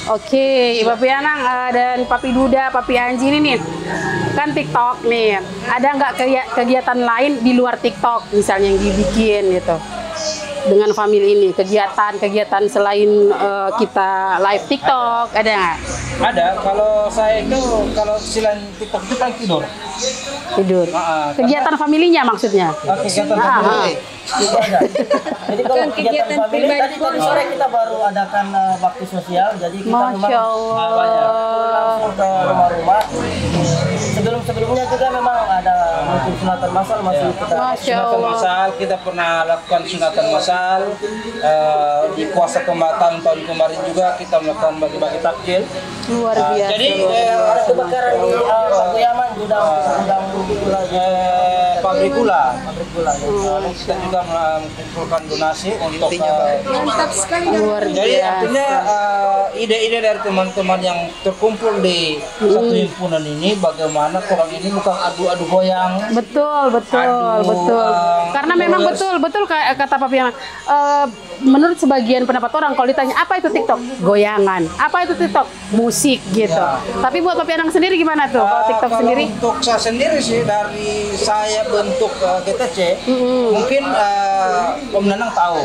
Oke, Papi Anang dan Papi Duda, Papi Anji ini nih, kan TikTok nih. Ada nggak kegiatan lain di luar TikTok, misalnya yang dibikin gitu? Dengan family ini, kegiatan selain kita live TikTok, ada nggak? Ada. Kalau saya itu kalau selain TikTok itu kan tidur. Kegiatan familinya maksudnya? Kegiatan family. Itu ada. Jadi kalau kegiatan family tadi sore kita baru adakan bakti sosial, jadi kita memang Masya Allah. langsung ke rumah-rumah. Sebelumnya juga memang ada mungkin sunatan masal masih kita. Masya Sunatan Allah. masal kita pernah lakukan sunatan masal di puasa tahun kemarin juga kita melakukan bagi-bagi takjil. Luar biasa. Jadi Ada kebakaran di Pakuyaman gudang gula pabrik gula. ya. Kita juga mengumpulkan donasi untuk Mantap sekali. Luar jadi biasa. artinya ide-ide dari teman-teman yang terkumpul di satu himpunan ini bagaimana orang ini bukan adu-adu goyang. Betul. Aduh, Karena memang betul kayak kata Papi yang menurut sebagian pendapat orang kalau ditanya apa itu TikTok, goyangan. Apa itu TikTok, musik gitu. Ya. Tapi buat Papi Anang sendiri gimana tuh kalau TikTok Kalau sendiri? untuk saya sendiri sih dari saya bentuk GTC mungkin Om Nanang tahu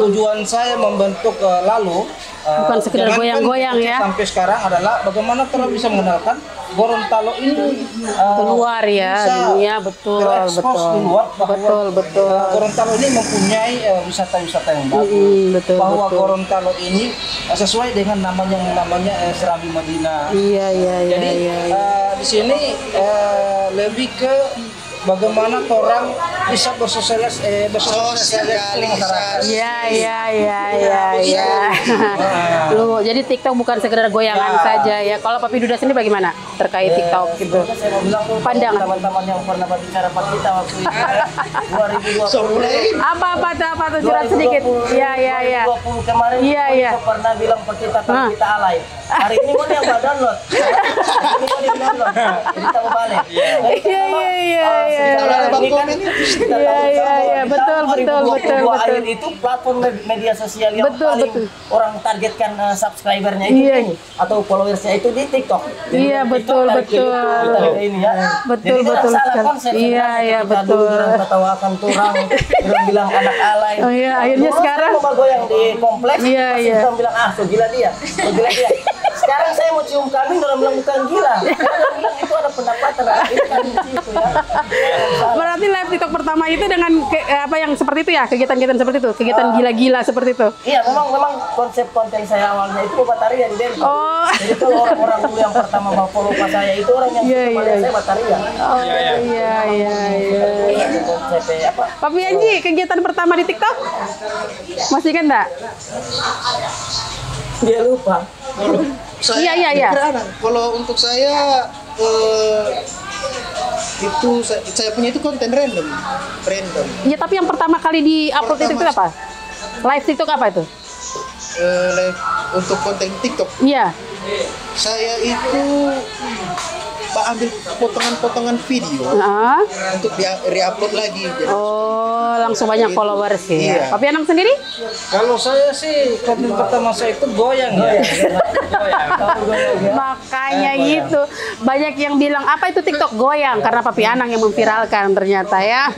tujuan saya membentuk lalu Bukan sekedar jangankan goyang-goyang GTC ya. sampai sekarang adalah bagaimana kita bisa mengenalkan Gorontalo ini Keluar ya bisa dunia, betul. terekspos di luar bahwa Betul. Gorontalo ini mempunyai wisata-wisata yang bagus. Betul. Bahwa Gorontalo ini sesuai dengan namanya Serambi Madinah. Iya. Jadi di sini lebih ke bagaimana orang bisa bersosialisasi dengan masyarakat. Iya. Lu jadi TikTok bukan sekedar goyangan saja ya. Kalau Papi Duda sendiri bagaimana terkait TikTok gitu? Saya mau bilang tuh Pandangan. teman-teman yang pernah berbicara Pak kita waktu itu 2020. Apa tuh curhat sedikit? Iya. 2020 kemarin Iya. Pak pernah bilang ke kita kalau kita alay. Hari ini mau yang download. Hari ini mau download. Jadi kita mau balik. Iya. Kalau ada Bang Komen ini Iya, betul. Akhir itu platform media sosial yang paling orang targetkan subscribernya itu ini atau followersnya itu di TikTok. Iya, betul. Ini ya. Betul salah sekali. konsep. Iya, Kita betul. dulu bilang ketawakan orang bilang anak alay. Oh iya, akhirnya Dulu sekarang saya mau goyang di kompleks, Iya. orang bilang so gila dia. Sekarang saya mau cium kambing, orang bilang bukan gila. Orang bilang itu ada pendapatan, ini kan di situ ya. berarti live TikTok pertama itu dengan apa yang seperti itu ya, kegiatan-kegiatan seperti itu, kegiatan gila-gila seperti itu. Iya, memang konsep konten saya awalnya itu Bataria di Denpasar. Oh. Jadi itu orang-orang dulu yang pertama follow pas saya itu orang yang Iya. saya Bataria. Oh iya. Konsep apa? Papi Anji, kegiatan pertama di TikTok masih kan enggak? Dia lupa. Iya. Kalau untuk saya itu saya punya itu konten random. Iya, tapi yang pertama kali di upload itu apa? Live TikTok apa itu? Live untuk konten TikTok. Iya. Saya itu ambil potongan-potongan video untuk di-upload lagi. Jadi. Oh, langsung banyak followers ya. Iya. Papi Anang sendiri? Kalau saya sih konten pertama saya itu goyang ya. Makanya gitu. Banyak yang bilang apa itu TikTok goyang karena Papi Anang yang memviralkan ternyata ya.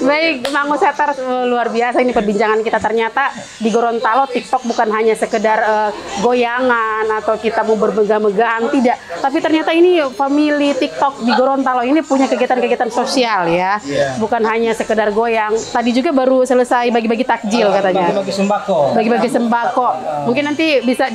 Baik, Mang Setar, luar biasa ini perbincangan kita. Ternyata di Gorontalo TikTok bukan hanya sekedar goyangan atau kita mau bermegah-megahan, tidak. Tapi ternyata ini family TikTok di Gorontalo ini punya kegiatan-kegiatan sosial ya. Bukan hanya sekedar goyang. Tadi juga baru selesai bagi-bagi takjil katanya. Bagi-bagi sembako. Bagi-bagi sembako. Mungkin nanti bisa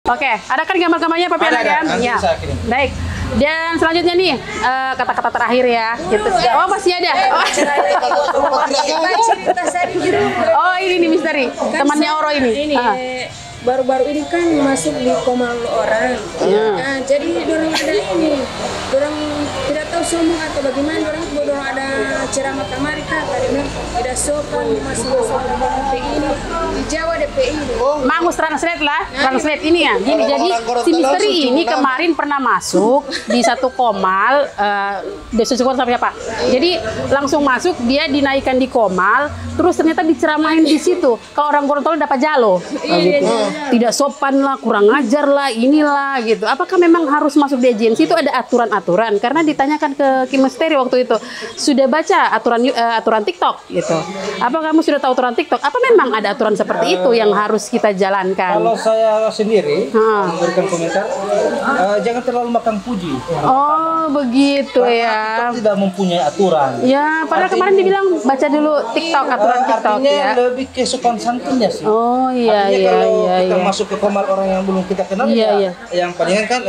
Oke, ada kan gambar-gambarnya Papi Anang kan? nanti Ya. saya kirim. Baik. Dan selanjutnya nih kata-kata terakhir ya. Gitu. Oh, masih ada. Oh, ini nih misteri. Temannya Oro ini. Baru-baru ini kan masuk di komal orang. Nah, jadi dorang ada ini, dorang tidak tahu sombong atau bagaimana, dorang ada ceramah kamari kan, tadi bilang tidak sopan masuk DP ini, di Jawa DP ini. Mangus translate lah, translate ini ya. Gini, jadi si misteri ini kemarin pernah masuk di satu komal, Desusukur sampai apa? Jadi langsung masuk, dia dinaikkan di komal, terus ternyata diceramahin di situ. Kalau orang Gorontalo dapat jalo, gitu. Tidak sopan lah, kurang ajar lah, inilah gitu. Apakah memang harus masuk di agensi? Itu ada aturan-aturan. Karena ditanyakan ke Kim Misteri waktu itu, sudah baca aturan TikTok gitu. Apa kamu sudah tahu aturan TikTok? Apa memang ada aturan seperti itu yang harus kita jalankan? Kalau saya sendiri memberikan komentar, jangan terlalu makan puji. Oh, begitu ya. TikTok tidak mempunyai aturan. Ya, padahal kemarin dibilang baca dulu TikTok, aturan TikTok artinya ya. lebih ke sopan santunnya sih. Oh iya, Artinya iya, kalau iya. kita masuk ke komal orang yang belum kita kenal, yang palingan kan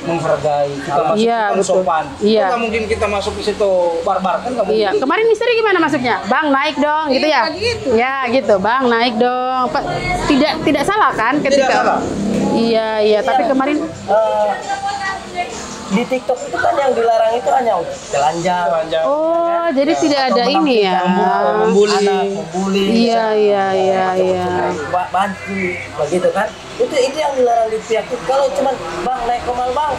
menghargai, kita masuk Iya, ke betul. sopan. Iya. Nggak mungkin kita masuk ke situ barbar kan nggak mungkin. Iya, kemarin Misteri gimana masuknya? Bang naik dong, gitu ya? Ya, gitu. Bang naik dong. Tidak salah kan ketika? Tidak salah. Iya, tapi kemarin Di TikTok itu kan yang dilarang itu hanya telanjang. oh, jadi tidak ada atau ini ya. membuli. Iya. Bantu begitu kan. Itu yang dilarang di pihak itu. Kalau cuma bang naik komal bang,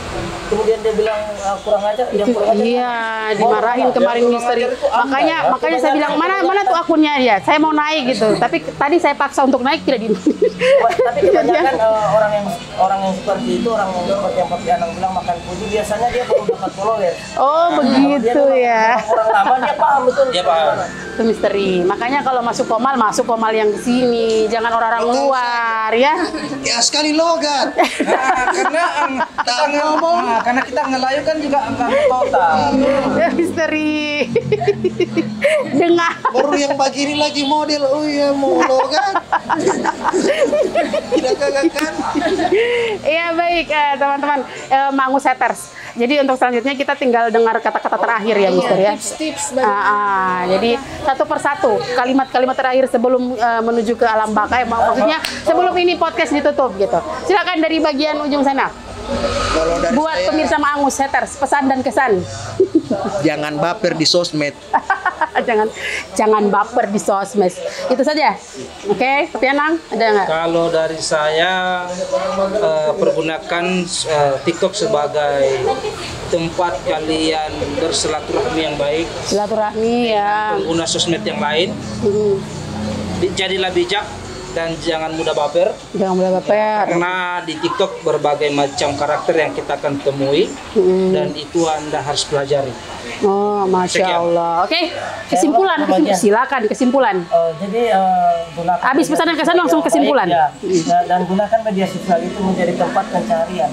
kemudian dia bilang kurang ajar, dia kurang ajar. Iya, dimarahin kemarin misteri. Makanya saya bilang mana tuh akunnya dia. Saya mau naik gitu. Tapi tadi saya paksa untuk naik tidak di. Tapi kebanyakan orang yang seperti itu, orang yang seperti yang Papi Anang bilang makan puji, biasanya dia baru dapat follower. Oh, begitu ya. Orang lama dia paham betul. Dia paham. Itu misteri. Makanya kalau masuk komal yang di sini, jangan orang-orang luar ya. Ya sekali logat. Karena kita ngelayu kan juga angka total. Ya, misteri. Dengar. Baru yang pagi ini lagi model, oh iya mau logat. Tidak gagal kan? Iya baik teman-teman, Mangus Haters. Jadi untuk selanjutnya kita tinggal dengar kata-kata terakhir ya Mister ya. Tips-tips Jadi satu persatu kalimat-kalimat terakhir sebelum menuju ke alam baka. Maksudnya sebelum ini podcast ditutup gitu. Silakan dari bagian ujung sana. Kalau dari Buat saya, pemirsa Mangus Haters, pesan dan kesan. jangan baper di sosmed. jangan baper di sosmed. Itu saja. Oke, Tapi Anang ada nggak? Kalau dari saya pergunakan TikTok sebagai tempat kalian bersilaturahmi yang baik. Silaturahmi ya. Pengguna sosmed yang lain. Jadilah bijak dan jangan mudah baper. Jangan mudah baper. Karena di TikTok berbagai macam karakter yang kita akan temui dan itu Anda harus pelajari. Oh, Masya Sekian. Allah. Oke, kesimpulan. Silakan kesimpulan. Jadi gunakan Habis pesan dan kesan langsung kesimpulan. Dan gunakan media sosial itu menjadi tempat pencarian.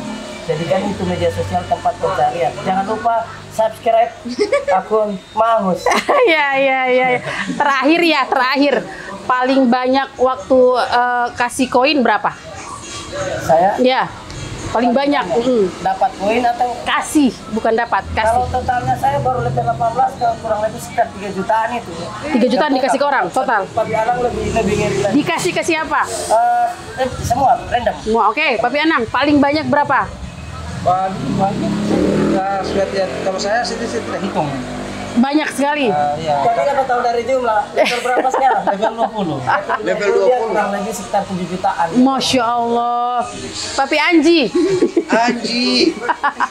Jadikan itu media sosial tempat pencarian. Jangan lupa subscribe akun Mangus. Ya. Terakhir. Paling banyak waktu kasih koin berapa? Saya Ya, paling banyak. dapat koin atau Kasih, bukan dapat. kalau Kasih. totalnya saya baru level 18, kalau kurang lebih sekitar 3 jutaan itu. 3 jutaan dikasih ke orang total. Papi Anang lebih ngeri lagi. Dikasih ke siapa? Semua random. Semua. Oke, Papi Anang paling banyak berapa? Paling banyak. Kalau saya sih tidak hitung. Banyak sekali. Ya, Tapi dapat tahu dari jumlah level berapa sekarang? level 20. Level Dia 20. kurang lebih sekitar 7 jutaan. Masya Allah. Papi Anji. Anji.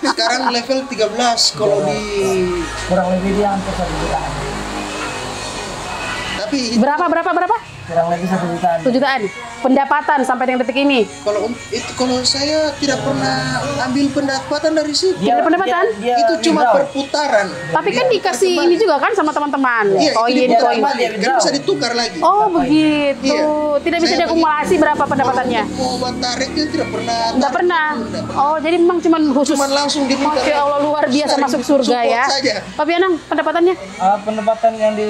Sekarang level 13 kalau di Kurang lebih dia hampir 1 jutaan. tapi Berapa? Kurang lebih 1 jutaan. 1 jutaan. Pendapatan sampai dengan detik ini. kalau saya tidak pernah ambil pendapatan dari situ. Ada pendapatan? Itu cuma perputaran. Tapi kan dikasih ini juga kan sama teman-teman. Iya, Koin. itu koin. kan bisa ditukar lagi. Oh begitu. Iya. Tidak bisa Saya diakumulasi berapa pendapatannya? Mau tariknya tidak pernah. Tidak pernah. Oh jadi memang cuma khusus. Cuman langsung ditukar. Masya Allah luar biasa Sering masuk surga support ya. saja. Papi Anang pendapatannya? Pendapatan yang di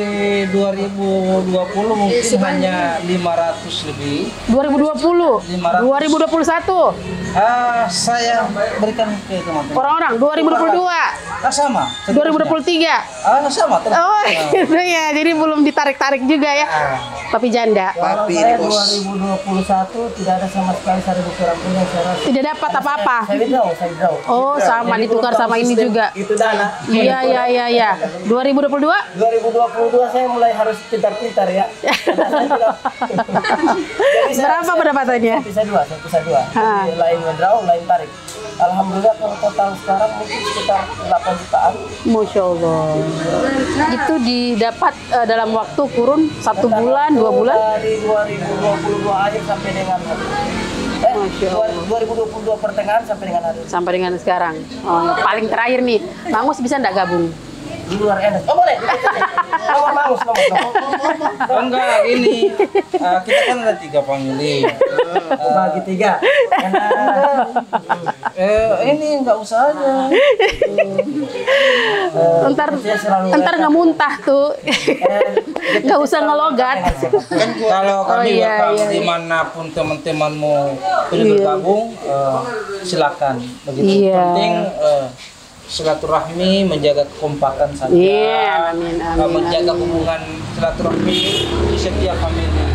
2020 mungkin hanya 500 lebih. 2020, 2021, Saya berikan ke teman-teman. orang-orang 2022, Sama. 2023. Sama. Oh gitu ya. Jadi belum ditarik-tarik juga ya. Papi janda. Kalau Papi saya ini, Bos. 2021 tidak ada sama sekali 1.000 kurang pun yang saya rasa. Tidak dapat apa-apa. Saya withdraw. Oh sama Jadi ditukar belum sama tahu ini sistem juga. Itu dana. Iya. 2022? 2022 saya mulai harus pintar-pintar ya. Jadi Berapa pendapatannya? Bisa dua. Ha. Jadi lain withdraw, lain tarik. Alhamdulillah kalau total sekarang mungkin sekitar 8 jutaan. Masya Allah. Itu didapat dalam waktu kurun 1 bulan, 2 bulan. Dari 2022 akhir sampai dengan Masya Allah. 2022 pertengahan sampai dengan hari ini. Sampai dengan sekarang. Oh, paling terakhir nih, Mangus bisa nggak gabung? Di luar NS. Oh boleh. Nomor Mangus, nomor. Enggak, ini kita kan ada 3 family. Bagi 3. Ini enggak usah aja. Ntar nggak muntah tuh. Nggak usah ngelogat. Kalau kami iya, welcome iya. dimanapun teman-teman mau bergabung, silakan. Begitu Iya. penting silaturahmi, menjaga kekompakan saja. Iya, amin, menjaga amin. hubungan silaturahmi di setiap family.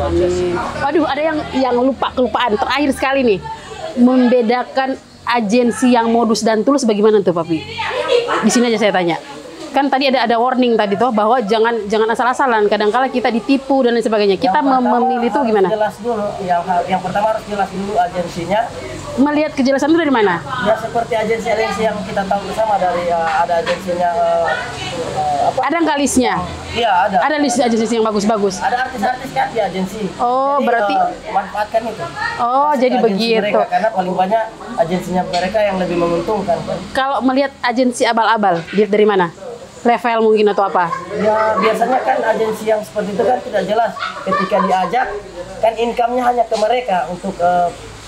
Amin. Waduh, ada yang kelupaan. Terakhir sekali nih, membedakan agensi yang modus dan tulus bagaimana tuh, Papi? Di sini aja saya tanya. kan tadi ada warning tadi tuh bahwa jangan asal-asalan. Kadang-kala kita ditipu dan lain sebagainya. Kita memilih itu gimana? Jelas dulu. Yang pertama harus jelas dulu agensinya. Melihat kejelasan itu dari mana? Ya seperti agensi yang kita tahu bersama dari ada agensinya apa? Ada nggak listnya? Iya ada. Ada list agensi yang bagus-bagus. Ada artis-artis kan di agensi. Oh, jadi, berarti manfaatkan itu. Oh, Masuk jadi ke agensi begitu. Mereka, karena paling banyak agensinya mereka yang lebih menguntungkan. Kalau melihat agensi abal-abal, lihat dari mana? Level mungkin atau apa? Ya biasanya kan agensi yang seperti itu kan tidak jelas. Ketika diajak kan income-nya hanya ke mereka, untuk ke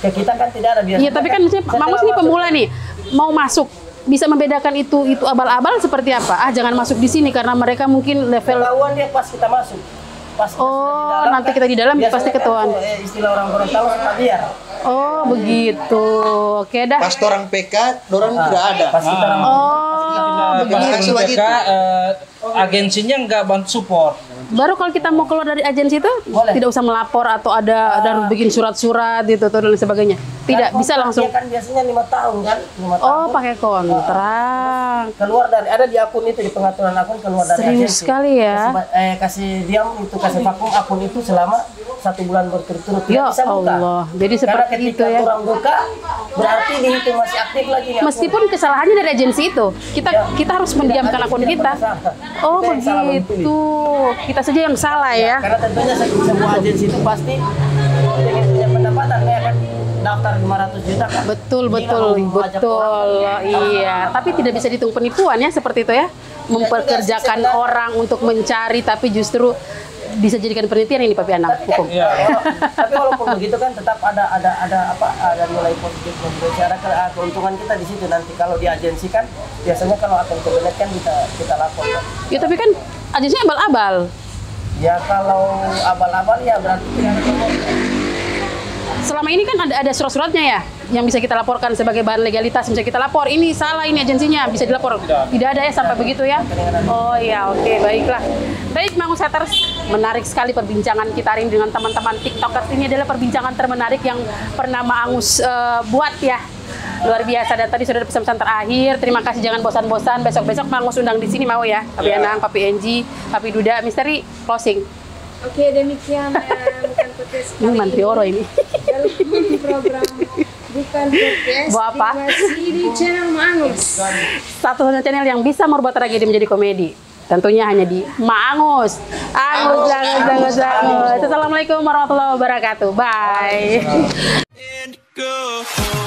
kita kan tidak ada biasanya. Iya, tapi kan maksudnya Mangus ini pemula nih, mau masuk bisa membedakan itu abal-abal seperti apa? Ah, jangan masuk di sini karena mereka mungkin level. Ketahuan dia pas kita masuk. Pas kita Oh, di dalam, nanti kan, kita di dalam biasanya pasti kan ketahuan. itu, istilah orang Gorontalo suka biar. Oh, begitu. Oke dah. Pas orang PK, orang tidak ada. Pas kita Oh, begitu. Langsung Pas begitu. agensinya nggak bantu support. Baru kalau kita mau keluar dari agensi itu Boleh. tidak usah melapor atau ada harus bikin surat-surat gitu atau dan lain sebagainya. Tidak, bisa langsung. Dia kan biasanya 5 tahun kan, 5 tahun. Oh, pakai kontrak. Keluar dari ada di akun itu, di pengaturan akun keluar dari Serius agensi. sekali ya. Kasih diam itu, kasih vakum akun itu selama 1 bulan berturut-turut. Tidak Ya bisa buka. Allah. Jadi Karena seperti ketika itu ya. orang buka berarti dihitung masih aktif lagi nih akun. Meskipun kesalahannya dari agensi itu, kita harus mendiamkan akun kita. Oh, Kita yang salah begitu. Kita saja yang salah ya. Karena tentunya sebuah agensi itu pasti ingin punya pendapatan ya kan, daftar 500 juta kan. Betul, Jadi betul, kalau mau ajak betul. orang, Iya, tapi tidak bisa dihitung penipuan ya seperti itu ya. Mempekerjakan sebenarnya. orang untuk mencari tapi justru bisa jadikan penelitian ini Papi Anang Tapi kan, hukum. tapi walaupun begitu kan tetap ada nilai positif ada keuntungan kita di situ nanti kalau di agensi kan biasanya kalau akun kebenet kan kita lapor kan. Ya tapi kan agensinya abal-abal. Ya kalau abal-abal ya berarti tidak ada nomor. Selama ini kan ada surat-suratnya ya yang bisa kita laporkan sebagai bahan legalitas, bisa kita lapor ini salah ini agensinya bisa dilapor. Tidak ada ya sampai begitu ya. Oh ya, oke, baiklah. Baik Mangus Haters, menarik sekali perbincangan kita hari ini dengan teman-teman TikTokers. Ini adalah perbincangan termenarik yang pernah Mangus buat ya. Luar biasa, dan tadi sudah ada pesan-pesan terakhir. Terima kasih, jangan bosan-bosan. Besok-besok Mangus undang di sini mau ya. Papi Anang, Papi Enji, Papi Duda, Misteri closing. Oke, demikian bukan podcast Ini kali Mantri Oro ini. dalam program bukan podcast Bawa apa? masih di channel Mangus. Satu-satunya channel yang bisa merubah tragedi menjadi komedi. Tentunya hanya di Mangus. Angus, Angus. Assalamualaikum warahmatullahi wabarakatuh. Bye. And go home.